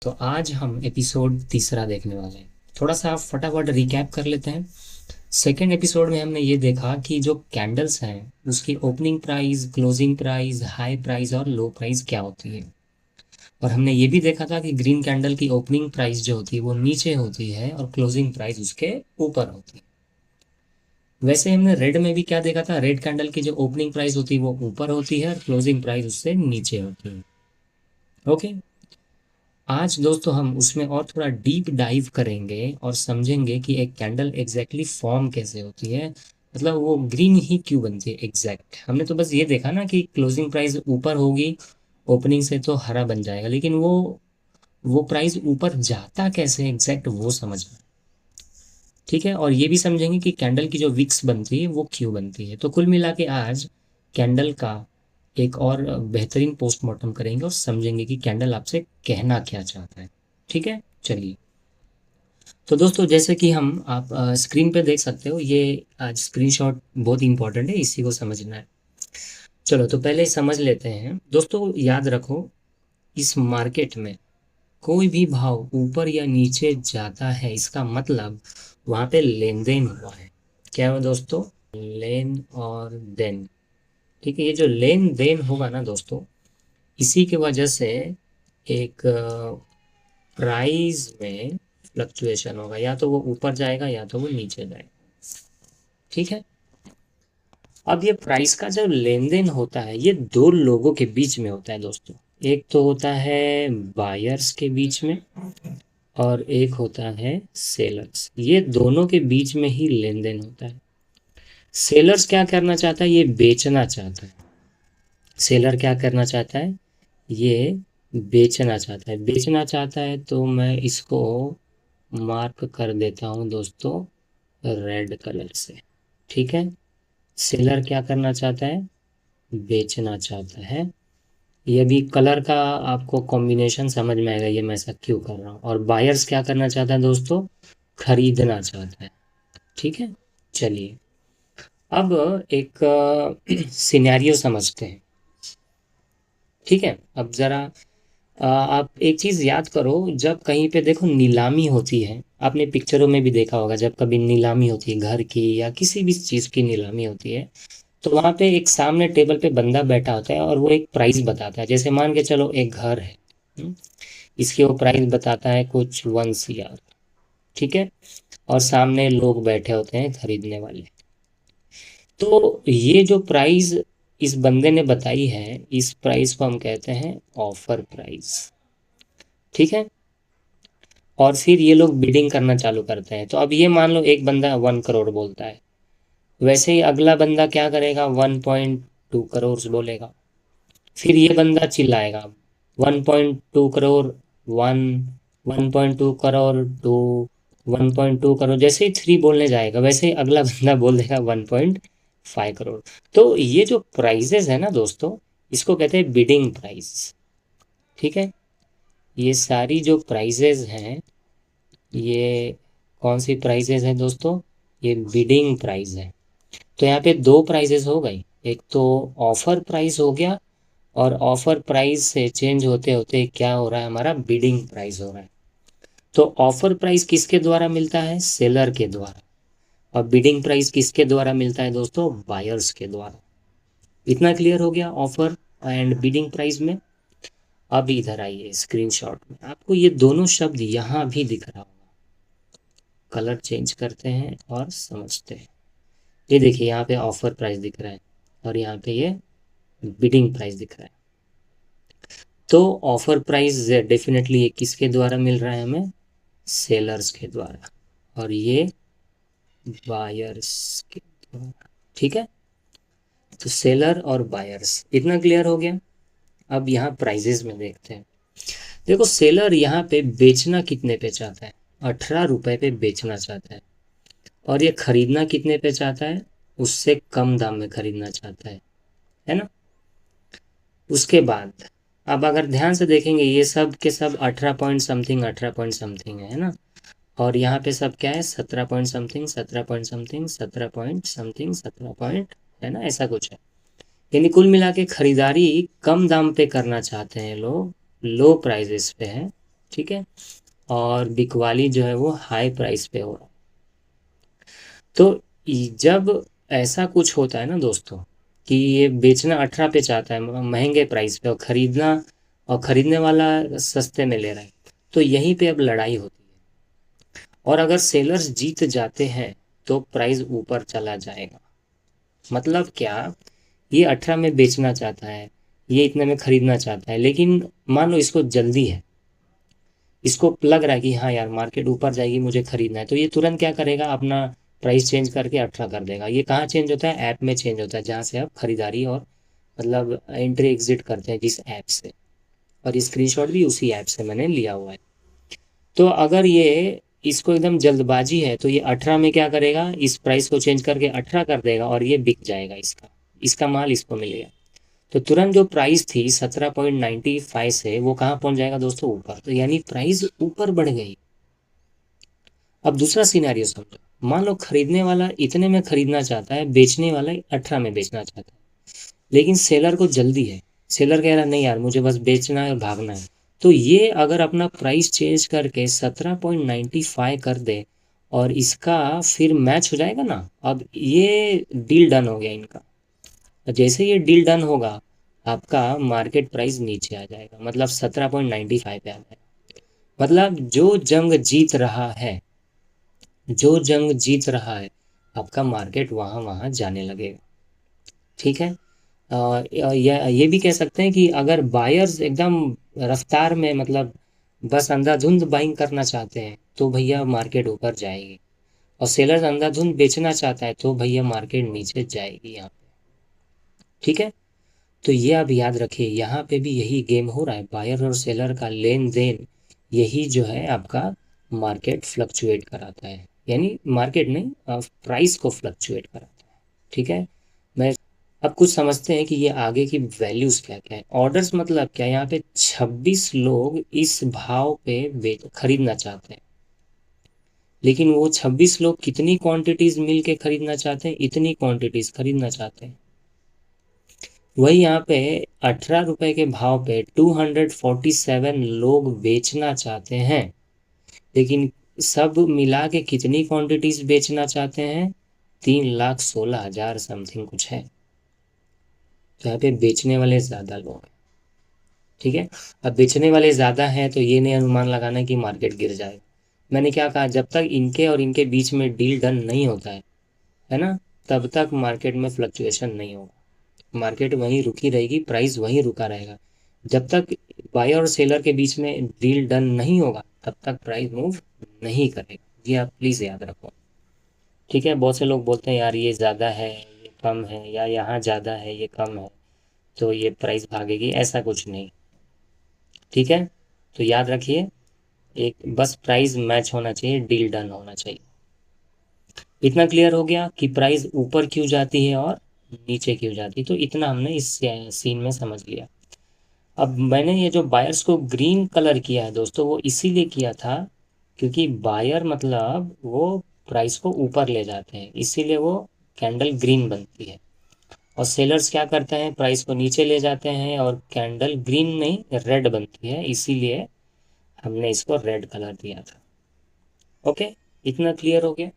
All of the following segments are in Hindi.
तो आज हम एपिसोड तीसरा देखने वाले हैं। थोड़ा सा फटाफट रिकैप कर लेते हैं। सेकेंड एपिसोड में हमने ये देखा कि जो कैंडल्स हैं उसकी opening price, closing price, high price और लो प्राइस क्या होती है। और हमने ये भी देखा था कि ग्रीन कैंडल की ओपनिंग प्राइस जो होती है वो नीचे होती है और क्लोजिंग प्राइस उसके ऊपर होती है। वैसे हमने रेड में भी क्या देखा था, रेड कैंडल की जो ओपनिंग प्राइस होती है वो ऊपर होती है और क्लोजिंग प्राइस उससे नीचे होती है। ओके। आज दोस्तों हम उसमें और थोड़ा डीप डाइव करेंगे और समझेंगे कि एक कैंडल एग्जैक्टली फॉर्म कैसे होती है, मतलब वो ग्रीन ही क्यों बनती है एग्जैक्ट। हमने तो बस ये देखा ना कि क्लोजिंग प्राइस ऊपर होगी ओपनिंग से तो हरा बन जाएगा, लेकिन वो प्राइस ऊपर जाता कैसे एग्जैक्ट वो समझना। ठीक है, और ये भी समझेंगे कि कैंडल की जो विक्स बनती है वो क्यों बनती है। तो कुल मिला के आज कैंडल का एक और बेहतरीन पोस्टमार्टम करेंगे और समझेंगे कि कैंडल आपसे कहना क्या चाहता है। ठीक है, चलिए। तो दोस्तों जैसे कि हम आप स्क्रीन पे देख सकते हो, ये आज स्क्रीनशॉट बहुत इंपॉर्टेंट है, इसी को समझना है। चलो तो पहले समझ लेते हैं दोस्तों। याद रखो, इस मार्केट में कोई भी भाव ऊपर या नीचे जाता है इसका मतलब वहां पे लेन देन हुआ है। क्या है दोस्तों? लेन और देन। ठीक है, ये जो लेन देन होगा ना दोस्तों, इसी की वजह से एक प्राइस में फ्लक्चुएशन होगा, या तो वो ऊपर जाएगा या तो वो नीचे जाएगा। ठीक है। अब ये प्राइस का जो लेन देन होता है ये दो लोगों के बीच में होता है दोस्तों। एक तो होता है बायर्स के बीच में और एक होता है सेलर्स। ये दोनों के बीच में ही लेन देन होता है। सेलर्स क्या करना चाहता है? ये बेचना चाहता है। सेलर क्या करना चाहता है? ये बेचना चाहता है। बेचना चाहता है तो मैं इसको मार्क कर देता हूँ दोस्तों रेड कलर से। ठीक है। सेलर क्या करना चाहता है? बेचना चाहता है। ये भी कलर का आपको कॉम्बिनेशन समझ में आएगा ये मैं ऐसा क्यों कर रहा हूँ। और बायर्स क्या करना चाहता है दोस्तों? खरीदना चाहता है। ठीक है, चलिए अब एक सिनेरियो समझते हैं। ठीक है, अब जरा आप एक चीज याद करो, जब कहीं पे देखो नीलामी होती है, आपने पिक्चरों में भी देखा होगा, जब कभी नीलामी होती है घर की या किसी भी चीज की नीलामी होती है तो वहां पे एक सामने टेबल पे बंदा बैठा होता है और वो एक प्राइस बताता है। जैसे मान के चलो एक घर है, हम्म, इसकी वो प्राइस बताता है कुछ 1 CR। ठीक है, और सामने लोग बैठे होते हैं खरीदने वाले। तो ये जो प्राइस इस बंदे ने बताई है, इस प्राइस को हम कहते हैं ऑफर प्राइस। ठीक है, और फिर ये लोग बिडिंग करना चालू करते हैं। तो अब ये मान लो एक बंदा 1 करोड़ बोलता है, वैसे ही अगला बंदा क्या करेगा? 1.2 करोड़ बोलेगा। फिर ये बंदा चिल्लाएगा 1.2 करोड़, 1.2 करोड़ 2, 1.2 करोड़। जैसे ही 3 बोलने जाएगा वैसे ही अगला बंदा बोल देगा 1.5 करोड़। तो ये जो प्राइजेस है ना दोस्तों, इसको कहते हैं बिडिंग प्राइस। ठीक है, ये सारी जो प्राइजेस हैं, ये कौन सी प्राइजेस हैं दोस्तों? ये बिडिंग प्राइस है। तो यहाँ पे दो प्राइजेस हो गई, एक तो ऑफर प्राइस हो गया, और ऑफर प्राइस से चेंज होते होते क्या हो रहा है? हमारा बिडिंग प्राइस हो रहा है। तो ऑफर प्राइस किसके द्वारा मिलता है? सेलर के द्वारा। और बिडिंग प्राइस किसके द्वारा मिलता है दोस्तों? बायर्स के द्वारा। इतना क्लियर हो गया ऑफर एंड बिडिंग प्राइस में। अब इधर आइए स्क्रीनशॉट में, आपको ये दोनों शब्द यहाँ भी दिख रहा होगा। कलर चेंज करते हैं और समझते हैं। ये देखिए, यहाँ पे ऑफर प्राइस दिख रहा है और यहाँ पे ये बिडिंग प्राइस दिख रहा है। तो ऑफर प्राइस डेफिनेटली ये किसके द्वारा मिल रहा है हमें? सेलर्स के द्वारा, और ये बायर्स के द्वारा। ठीक है, तो सेलर और बायर्स, इतना क्लियर हो गया। अब यहाँ प्राइजेस में देखते हैं। देखो, सेलर यहाँ पे बेचना कितने पे चाहता है? 18 रुपए पे बेचना चाहता है। और ये खरीदना कितने पे चाहता है? उससे कम दाम में खरीदना चाहता है ना। उसके बाद अब अगर ध्यान से देखेंगे, ये सब के सब 18 पॉइंट समथिंग, 18 पॉइंट समथिंग है ना। और यहाँ पे सब क्या है? 17 point something, 17 point something, 17 point something, 17 point, है ना, ऐसा कुछ है। यानी कुल मिला के खरीदारी कम दाम पे करना चाहते हैं लोग, लो प्राइजेस पे है। ठीक है, और बिकवाली जो है वो हाई प्राइस पे हो रहा है। तो जब ऐसा कुछ होता है ना दोस्तों, कि ये बेचना 18 पे चाहता है महंगे प्राइस पे, और खरीदने वाला सस्ते में ले रहा है, तो यहीं पे अब लड़ाई होती है। और अगर सेलर्स जीत जाते हैं तो प्राइस ऊपर चला जाएगा। मतलब क्या, ये 18 में बेचना चाहता है, ये इतने में खरीदना चाहता है, लेकिन मान लो इसको जल्दी है, इसको लग रहा है कि हाँ यार मार्केट ऊपर जाएगी, मुझे खरीदना है, तो ये तुरंत क्या करेगा, अपना प्राइस चेंज करके 18 कर देगा। ये कहाँ चेंज होता है, ऐप में चेंज होता है, जहाँ से आप खरीदारी और मतलब एंट्री एग्जिट करते हैं जिस ऐप से। और स्क्रीनशॉट भी उसी ऐप से मैंने लिया हुआ है। तो अगर ये इसको एकदम जल्दबाजी है तो ये 18 में क्या करेगा, इस प्राइस को चेंज करके 18 कर देगा और ये बिक जाएगा, इसका इसका माल इसको मिलेगा। तो तुरंत जो प्राइस थी 17.95 से वो कहाँ पहुंच जाएगा दोस्तों, ऊपर। तो यानी प्राइस ऊपर बढ़ गई। अब दूसरा सिनेरियो समझो, मान लो खरीदने वाला इतने में खरीदना चाहता है, बेचने वाला 18 में बेचना चाहता है, लेकिन सेलर को जल्दी है। सेलर कह रहा है नहीं यार मुझे बस बेचना है और भागना है। तो ये अगर अपना प्राइस चेंज करके 17.95 कर दे और इसका फिर मैच हो जाएगा ना, अब ये डील डन हो गया इनका। जैसे ये डील डन होगा, आपका मार्केट प्राइस नीचे आ जाएगा, मतलब 17.95 पे आ जाएगा। मतलब जो जंग जीत रहा है, जो जंग जीत रहा है, आपका मार्केट वहाँ वहाँ जाने लगेगा। ठीक है। ये भी कह सकते हैं कि अगर बायर्स एकदम रफ्तार में, मतलब बस अंधाधुंध बाइंग करना चाहते हैं तो भैया मार्केट ऊपर जाएगी, और सेलर्स अंधाधुंध बेचना चाहता है तो भैया मार्केट नीचे जाएगी यहाँ पे। ठीक है। तो ये आप याद रखिए, यहाँ पे भी यही गेम हो रहा है, बायर और सेलर का लेन देन, यही जो है आपका मार्केट फ्लक्चुएट कराता है, यानी मार्केट नहीं, प्राइस को फ्लक्चुएट कराता है। ठीक है। मैं अब कुछ समझते हैं कि ये आगे की वैल्यूज क्या क्या है। ऑर्डर्स मतलब क्या, यहाँ पे 26 लोग इस भाव पे खरीदना चाहते हैं, लेकिन वो 26 लोग कितनी क्वांटिटीज मिल के खरीदना चाहते हैं, इतनी क्वांटिटीज खरीदना चाहते हैं। वही यहाँ पे 18 रुपए के भाव पे 247 लोग बेचना चाहते हैं, लेकिन सब मिला के कितनी क्वांटिटीज बेचना चाहते हैं, 3,16,000 समथिंग कुछ है। तो यहाँ पे बेचने वाले ज़्यादा लोग हैं। ठीक है। अब बेचने वाले ज़्यादा हैं तो ये नहीं अनुमान लगाना कि मार्केट गिर जाए। मैंने क्या कहा, जब तक इनके और इनके बीच में डील डन नहीं होता है ना, तब तक मार्केट में फ्लक्चुएशन नहीं होगा, मार्केट वहीं रुकी रहेगी, प्राइस वहीं रुका रहेगा। जब तक बायर और सेलर के बीच में डील डन नहीं होगा तब तक प्राइस मूव नहीं करेगा। ये आप प्लीज़ याद रखो। ठीक है। बहुत से लोग बोलते हैं यार ये ज़्यादा है ये कम है, या यहाँ ज़्यादा है ये कम है तो ये प्राइस भागेगी, ऐसा कुछ नहीं। ठीक है। तो याद रखिए, एक बस प्राइस मैच होना चाहिए, डील डन होना चाहिए। इतना क्लियर हो गया कि प्राइस ऊपर क्यों जाती है और नीचे क्यों जाती है, तो इतना हमने इस सीन में समझ लिया। अब मैंने ये जो बायर्स को ग्रीन कलर किया है दोस्तों, वो इसीलिए किया था क्योंकि बायर मतलब वो प्राइस को ऊपर ले जाते हैं, इसीलिए वो कैंडल ग्रीन बनती है। और सेलर्स क्या करते हैं, प्राइस को नीचे ले जाते हैं और कैंडल ग्रीन नहीं रेड बनती है, इसीलिए हमने इसको रेड कलर दिया था। ओके। इतना क्लियर हो गया।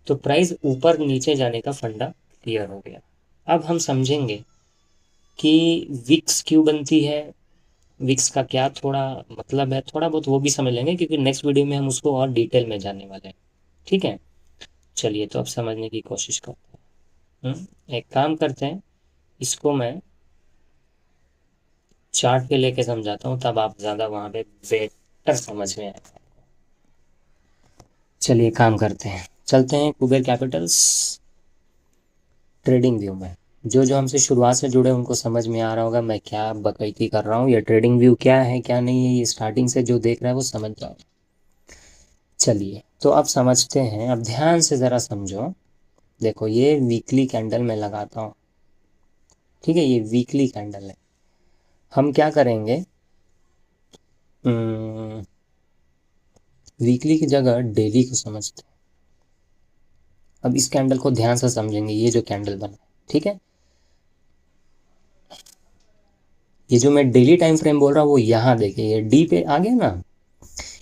तो प्राइस ऊपर नीचे जाने का फंडा क्लियर हो गया। अब हम समझेंगे कि विक्स क्यों बनती है, विक्स का क्या थोड़ा मतलब है, थोड़ा बहुत वो भी समझ लेंगे क्योंकि नेक्स्ट वीडियो में हम उसको और डिटेल में जानने वाले हैं। ठीक है। चलिए तो अब समझने की कोशिश करते हैं। एक काम करते हैं, इसको मैं चार्ट पे लेके समझाता हूँ, तब आप ज़्यादा वहाँ पे बेटर समझ में आएगा। चलिए काम करते हैं, चलते हैं कुबेर कैपिटल्स ट्रेडिंग व्यू में। जो जो हमसे शुरुआत से जुड़े उनको समझ में आ रहा होगा मैं क्या बकैती कर रहा हूँ, या ट्रेडिंग व्यू क्या है क्या नहीं है, ये स्टार्टिंग से जो देख रहा है वो समझ जाओ। चलिए तो अब समझते हैं, अब ध्यान से ज़रा समझो। देखो ये वीकली कैंडल मैं लगाता हूँ। ठीक है, ये वीकली कैंडल है। हम क्या करेंगे, वीकली की जगह डेली को समझते हैं। अब इस कैंडल को ध्यान से समझेंगे, ये जो कैंडल बना है। ठीक है। ये जो मैं डेली टाइम फ्रेम बोल रहा हूँ वो यहाँ देखिए, ये डी पे आ गया ना,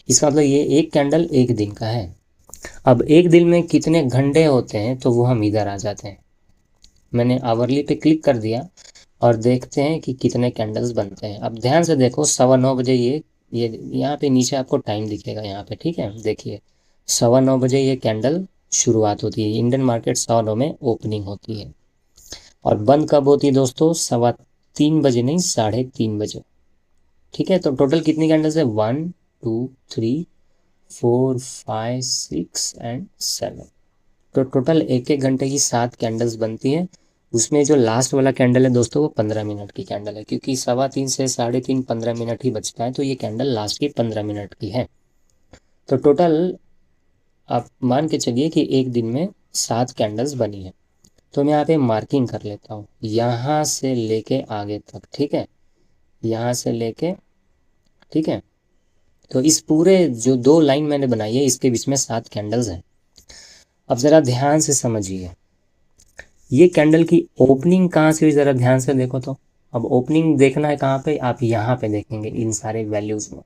इसका मतलब ये एक कैंडल एक दिन का है। अब एक दिन में कितने घंटे होते हैं तो वो हम इधर आ जाते हैं। मैंने आवरली पे क्लिक कर दिया और देखते हैं कि कितने कैंडल्स बनते हैं। अब ध्यान से देखो 9:15 ये यहाँ पे नीचे आपको टाइम दिखेगा यहाँ पे, ठीक है। देखिए 9:15 ये कैंडल शुरुआत होती है। इंडियन मार्केट 9:15 में ओपनिंग होती है और बंद कब होती है दोस्तों? 3:15 नहीं, 3:30 ठीक है। तो टोटल कितनी कैंडल्स है? 1 2 3 4 5 6 एंड 7। तो टोटल एक एक घंटे की 7 कैंडल्स बनती हैं। उसमें जो लास्ट वाला कैंडल है दोस्तों वो 15 मिनट की कैंडल है, क्योंकि 3:15 से 3:30 15 मिनट ही बचता है, तो ये कैंडल लास्ट की 15 मिनट की है। तो टोटल आप मान के चलिए कि एक दिन में 7 कैंडल्स बनी है। तो मैं यहाँ पे मार्किंग कर लेता हूँ यहाँ से लेके आगे तक, ठीक है, यहाँ से लेके, ठीक है। तो इस पूरे जो 2 लाइन मैंने बनाई है इसके बीच में 7 कैंडल्स हैं। अब ज़रा ध्यान से समझिए, ये कैंडल की ओपनिंग कहाँ से हुई, ज़रा ध्यान से देखो। तो अब ओपनिंग देखना है कहाँ पे? आप यहाँ पे देखेंगे इन सारे वैल्यूज़ में।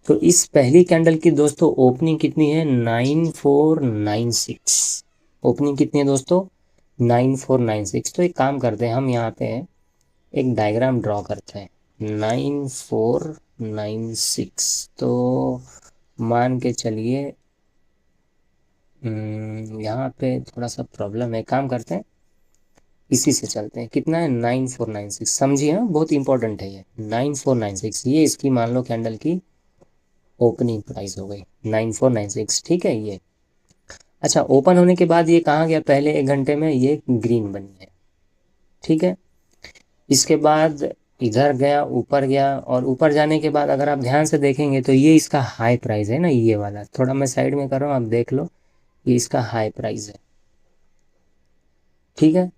तो इस पहली कैंडल की दोस्तों ओपनिंग कितनी है? 9496। ओपनिंग कितनी है दोस्तों? 9496। तो एक काम करते हैं, हम यहाँ पे एक डायग्राम ड्रॉ करते हैं। 9496 तो मान के चलिए यहाँ पे थोड़ा सा प्रॉब्लम है, काम करते हैं इसी से चलते हैं। कितना है? 9496, समझिए ना, बहुत इंपॉर्टेंट है ये 9496। ये इसकी मान लो कैंडल की ओपनिंग प्राइस हो गई 9496, ठीक है। ये अच्छा, ओपन होने के बाद ये कहाँ गया? पहले एक घंटे में ये ग्रीन बनी है, ठीक है। इसके बाद इधर गया, ऊपर गया, और ऊपर जाने के बाद अगर आप ध्यान से देखेंगे तो ये इसका हाई प्राइस है ना, ये वाला। थोड़ा मैं साइड में कर रहा हूँ, आप देख लो, ये इसका हाई प्राइस है, ठीक है।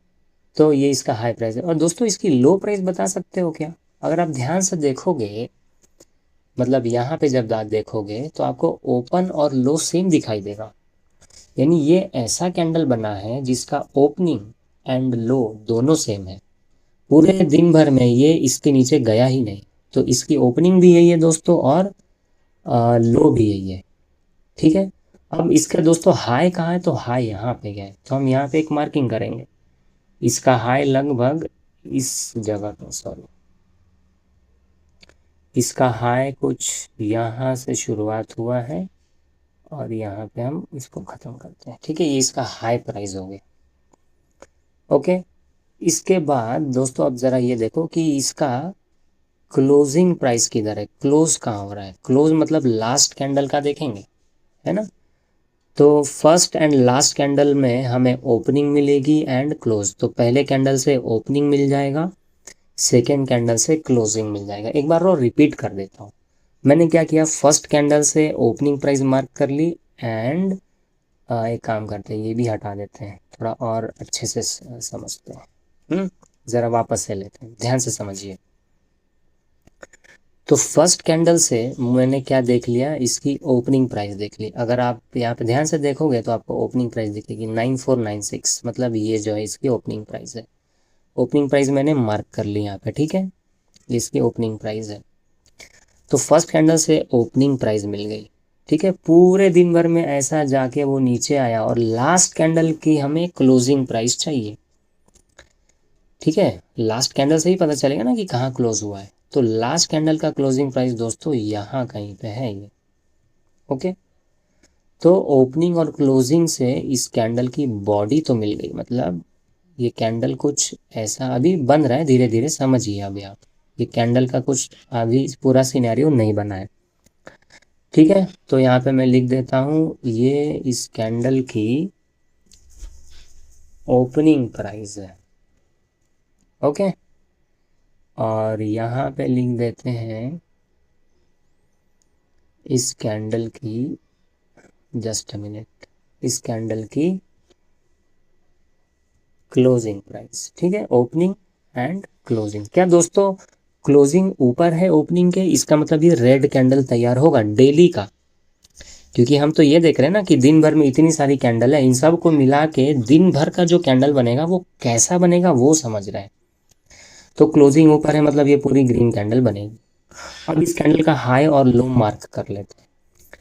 तो ये इसका हाई प्राइस है। और दोस्तों इसकी लो प्राइस बता सकते हो क्या? अगर आप ध्यान से देखोगे, मतलब यहाँ पे जब आप देखोगे तो आपको ओपन और लो सेम दिखाई देगा। यानी ये ऐसा कैंडल बना है जिसका ओपनिंग एंड लो दोनों सेम है। पूरे दिन भर में ये इसके नीचे गया ही नहीं। तो इसकी ओपनिंग भी यही है दोस्तों और लो भी यही है, ठीक है। अब इसका दोस्तों हाई कहाँ है? तो हाई यहाँ पे गया है, तो हम यहाँ पे एक मार्किंग करेंगे। इसका हाई लगभग इस जगह पे, सॉरी, इसका हाई कुछ यहाँ से शुरुआत हुआ है और यहाँ पे हम इसको ख़त्म करते हैं, ठीक है। ये इसका हाई प्राइस हो गया, ओके। इसके बाद दोस्तों अब ज़रा ये देखो कि इसका क्लोजिंग प्राइस किधर है, क्लोज कहाँ हो रहा है। क्लोज मतलब लास्ट कैंडल का देखेंगे, है ना। तो फर्स्ट एंड लास्ट कैंडल में हमें ओपनिंग मिलेगी एंड क्लोज। तो पहले कैंडल से ओपनिंग मिल जाएगा, सेकेंड कैंडल से क्लोजिंग मिल जाएगा। एक बार और रिपीट कर देता हूँ। मैंने क्या किया, फर्स्ट कैंडल से ओपनिंग प्राइस मार्क कर ली एंड एक काम करते हैं, ये भी हटा देते हैं, थोड़ा और अच्छे से समझते हैं। ज़रा वापस से लेते हैं, ध्यान से समझिए। तो फर्स्ट कैंडल से मैंने क्या देख लिया, इसकी ओपनिंग प्राइस देख ली। अगर आप यहाँ पे ध्यान से देखोगे तो आपको ओपनिंग प्राइस दिखेगी 9496, मतलब ये जो है इसकी ओपनिंग प्राइस है। ओपनिंग प्राइस मैंने मार्क कर ली यहाँ पे, ठीक है, इसकी ओपनिंग प्राइस है। तो फर्स्ट कैंडल से ओपनिंग प्राइस मिल गई, ठीक है। पूरे दिन भर में ऐसा जाके वो नीचे आया और लास्ट कैंडल की हमें क्लोजिंग प्राइस चाहिए, ठीक है। लास्ट कैंडल से ही पता चलेगा ना कि कहाँ क्लोज हुआ है। तो लास्ट कैंडल का क्लोजिंग प्राइस दोस्तों यहाँ कहीं पे है ये, ओके। तो ओपनिंग और क्लोजिंग से इस कैंडल की बॉडी तो मिल गई, मतलब ये कैंडल कुछ ऐसा अभी बन रहा है धीरे धीरे, समझिए अभी आप। ये कैंडल का कुछ अभी पूरा सिनेरियो नहीं बना है, ठीक है। तो यहाँ पे मैं लिख देता हूँ ये इस कैंडल की ओपनिंग प्राइस है, ओके। और यहाँ पे लिख देते हैं इस कैंडल की, जस्ट अ मिनट, इस कैंडल की क्लोजिंग प्राइस, ठीक है। Opening and closing. क्या दोस्तों क्लोजिंग ऊपर है ओपनिंग के, इसका मतलब ये रेड कैंडल तैयार होगा डेली का। क्योंकि हम तो ये देख रहे हैं ना कि दिन भर में इतनी सारी कैंडल है, इन सब को मिला के दिन भर का जो कैंडल बनेगा वो कैसा बनेगा वो समझ रहे हैं। तो क्लोजिंग ऊपर है मतलब ये पूरी ग्रीन कैंडल बनेगी। अब इस कैंडल का हाई और लो मार्क कर लेते हैं।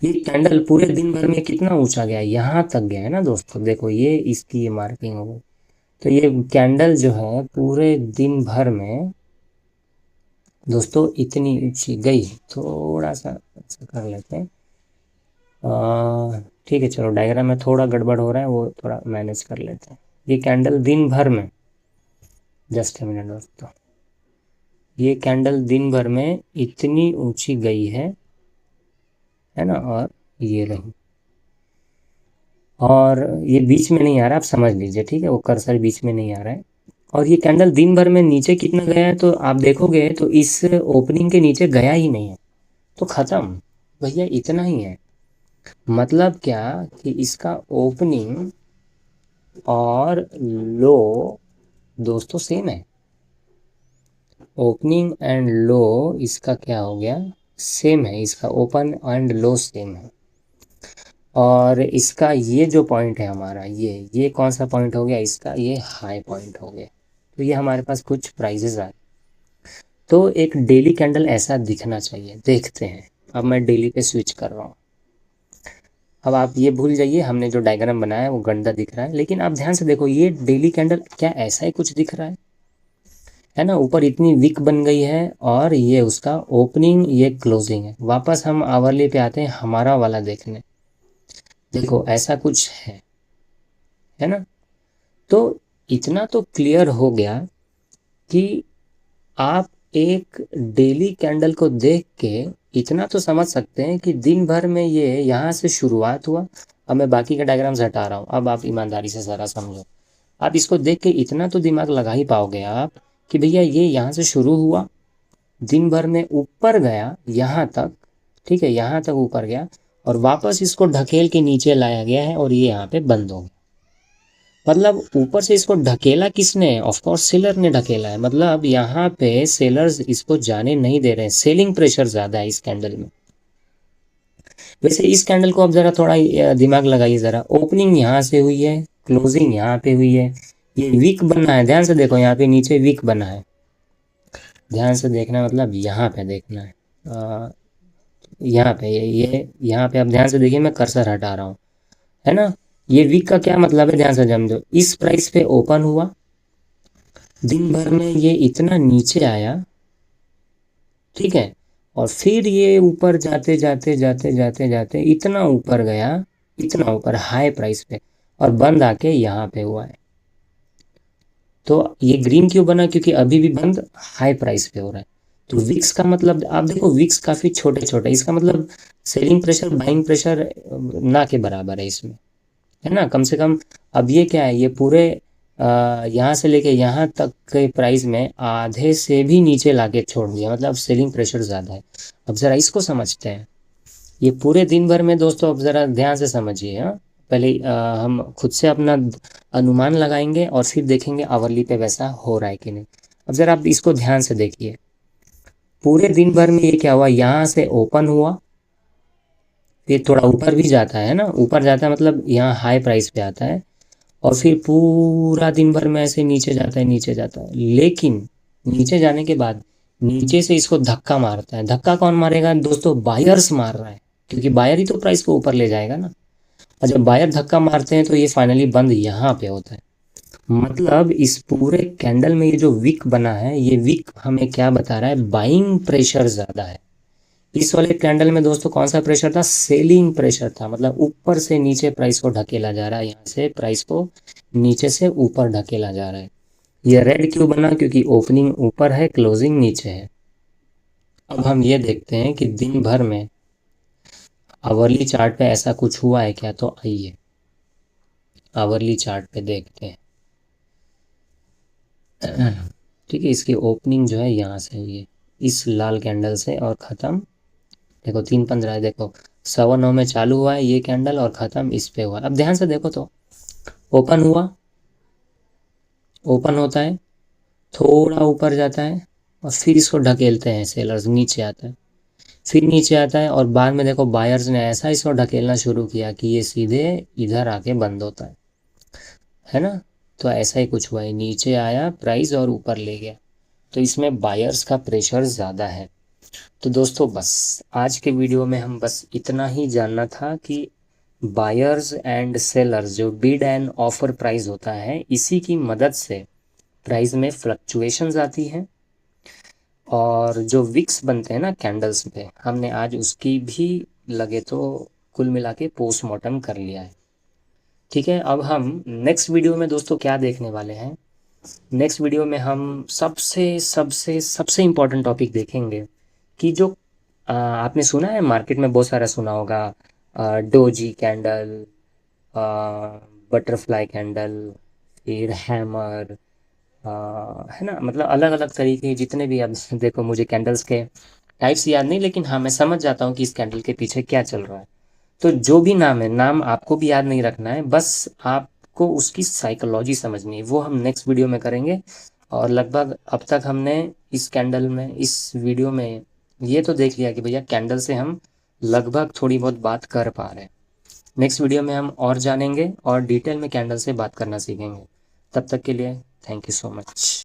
ये कैंडल पूरे दिन भर में कितना ऊंचा गया, यहाँ तक गया है ना दोस्तों। देखो ये इसकी ये मार्किंग हो गई। तो ये कैंडल जो है पूरे दिन भर में दोस्तों इतनी ऊंची गई। थोड़ा सा अच्छा कर लेते हैं। ठीक है, चलो डायग्राम में थोड़ा गड़बड़ हो रहा है, वो थोड़ा मैनेज कर लेते हैं। ये कैंडल दिन भर में, जस्ट ए मिनट दोस्तों, ये कैंडल दिन भर में इतनी ऊंची गई है ना, और ये रही। और ये बीच में नहीं आ रहा, आप समझ लीजिए, ठीक है, वो कर्सर बीच में नहीं आ रहा है। और ये कैंडल दिन भर में नीचे कितना गया है, तो आप देखोगे तो इस ओपनिंग के नीचे गया ही नहीं है, तो ख़त्म भैया, इतना ही है। मतलब क्या कि इसका ओपनिंग और लो दोस्तों सेम है। ओपनिंग एंड लो इसका क्या हो गया, सेम है। इसका ओपन एंड लो सेम है। और इसका ये जो पॉइंट है हमारा, ये कौन सा पॉइंट हो गया इसका, ये हाई पॉइंट हो गया। तो ये हमारे पास कुछ प्राइजेस आए। तो एक डेली कैंडल ऐसा दिखना चाहिए। देखते हैं, अब मैं डेली पे स्विच कर रहा हूँ। अब आप ये भूल जाइए, हमने जो डायग्राम बनाया है वो गंदा दिख रहा है, लेकिन आप ध्यान से देखो, ये डेली कैंडल क्या ऐसा ही कुछ दिख रहा है ना। ऊपर इतनी विक बन गई है, और ये उसका ओपनिंग, ये क्लोजिंग है। वापस हम आवरली पे आते हैं हमारा वाला देखने। देखो ऐसा कुछ है ना। तो इतना तो क्लियर हो गया कि आप एक डेली कैंडल को देख के इतना तो समझ सकते हैं कि दिन भर में ये यहाँ से शुरुआत हुआ। अब मैं बाकी का डायग्राम्स हटा रहा हूँ, अब आप ईमानदारी से ज़रा समझो। आप इसको देख के इतना तो दिमाग लगा ही पाओगे आप कि भैया ये यहाँ से शुरू हुआ, दिन भर में ऊपर गया यहाँ तक, ठीक है, यहाँ तक ऊपर गया, और वापस इसको ढकेल के नीचे लाया गया है, और ये यहाँ पे बंद हो गया। मतलब ऊपर से इसको ढकेला किसने, ऑफ कोर्स सेलर ने ढकेला है। मतलब यहाँ पे सेलर्स इसको जाने नहीं दे रहे हैं, सेलिंग प्रेशर ज़्यादा है इस कैंडल में। वैसे इस कैंडल को अब ज़रा थोड़ा दिमाग लगाइए ज़रा। ओपनिंग यहाँ से हुई है, क्लोजिंग यहाँ पे हुई है, ये वीक बना है, ध्यान से देखो, यहाँ पे नीचे वीक बना है। ध्यान से देखना, मतलब यहाँ पे देखना है, यहाँ पे ये यहाँ पे आप ध्यान से देखिए, मैं कर्सर हटा रहा हूँ, है ना। ये वीक का क्या मतलब है, ध्यान से समझो। इस प्राइस पे ओपन हुआ, दिन भर में ये इतना नीचे आया, ठीक है, और फिर ये ऊपर जाते जाते जाते जाते जाते इतना ऊपर गया, इतना ऊपर हाई प्राइस पे, और बंद आके यहाँ पे हुआ है। तो ये ग्रीन क्यों बना, क्योंकि अभी भी बंद हाई प्राइस पे हो रहा है। तो विक्स का मतलब आप देखो, विक्स काफ़ी छोटे छोटे, इसका मतलब सेलिंग प्रेशर बाइंग प्रेशर ना के बराबर है इसमें, है ना। कम से कम अब ये क्या है, ये पूरे यहाँ से लेके यहाँ तक के प्राइस में आधे से भी नीचे लाके छोड़ दिया, मतलब सेलिंग प्रेशर ज़्यादा है। अब ज़रा इसको समझते हैं। ये पूरे दिन भर में दोस्तों, अब ज़रा ध्यान से समझिए। हाँ, पहले हम खुद से अपना अनुमान लगाएंगे, और फिर देखेंगे आवरली पे वैसा हो रहा है कि नहीं। अब ज़रा आप इसको ध्यान से देखिए, पूरे दिन भर में ये क्या हुआ, यहाँ से ओपन हुआ, फिर थोड़ा ऊपर भी जाता है ना, ऊपर जाता है मतलब यहाँ हाई प्राइस पे आता है, और फिर पूरा दिन भर में ऐसे नीचे जाता है, नीचे जाता है। लेकिन नीचे जाने के बाद नीचे से इसको धक्का मारता है। धक्का कौन मारेगा दोस्तों, बायर्स मार रहा है, क्योंकि बायर ही तो प्राइस को ऊपर ले जाएगा ना। और जब बायर धक्का मारते हैं तो ये फाइनली बंद यहाँ पे होता है। मतलब इस पूरे कैंडल में ये जो विक बना है, ये विक हमें क्या बता रहा है, बाइंग प्रेशर ज़्यादा है। इस वाले कैंडल में दोस्तों कौन सा प्रेशर था, सेलिंग प्रेशर था। मतलब ऊपर से नीचे प्राइस को ढकेला जा रहा है, यहाँ से प्राइस को नीचे से ऊपर ढकेला जा रहा है। ये रेड क्यों बना, क्योंकि ओपनिंग ऊपर है, क्लोजिंग नीचे है। अब हम ये देखते हैं कि दिन भर में आवरली चार्ट पे ऐसा कुछ हुआ है क्या, तो आइए आवरली चार्ट पे देखते हैं। ठीक है, इसकी ओपनिंग जो है यहाँ से, ये इस लाल कैंडल से, और ख़त्म देखो 3:15 है। देखो 9:15 में चालू हुआ है ये कैंडल, और ख़त्म इस पे हुआ। अब ध्यान से देखो तो, ओपन हुआ, ओपन होता है, थोड़ा ऊपर जाता है, और फिर इसको ढकेलते हैं सेलर्स, नीचे आता है, फिर नीचे आता है, और बाद में देखो बायर्स ने ऐसा इसको ढकेलना शुरू किया कि ये सीधे इधर आके बंद होता है ना। तो ऐसा ही कुछ हुआ है, नीचे आया प्राइस और ऊपर ले गया। तो इसमें बायर्स का प्रेशर ज़्यादा है। तो दोस्तों बस आज के वीडियो में हम बस इतना ही जानना था कि बायर्स एंड सेलर्स जो बिड एंड ऑफर प्राइस होता है, इसी की मदद से प्राइस में फ्लक्चुएशंस आती हैं। और जो विक्स बनते हैं ना कैंडल्स पे, हमने आज उसकी भी लगे तो कुल मिला के पोस्टमार्टम कर लिया है। ठीक है, अब हम नेक्स्ट वीडियो में दोस्तों क्या देखने वाले हैं। नेक्स्ट वीडियो में हम सबसे सबसे सबसे इम्पोर्टेंट टॉपिक देखेंगे कि जो आपने सुना है, मार्केट में बहुत सारा सुना होगा, डोजी कैंडल, बटरफ्लाई कैंडल, फिर हैमर, है ना, मतलब अलग अलग तरीके के जितने भी अब देखो, मुझे कैंडल्स के टाइप्स याद नहीं, लेकिन हाँ मैं समझ जाता हूँ कि इस कैंडल के पीछे क्या चल रहा है। तो जो भी नाम है, नाम आपको भी याद नहीं रखना है, बस आपको उसकी साइकोलॉजी समझनी है, वो हम नेक्स्ट वीडियो में करेंगे। और लगभग अब तक हमने इस कैंडल में, इस वीडियो में ये तो देख लिया कि भैया कैंडल से हम लगभग थोड़ी बहुत बात कर पा रहे हैं। नेक्स्ट वीडियो में हम और जानेंगे और डिटेल में कैंडल से बात करना सीखेंगे। तब तक के लिए थैंक यू सो मच।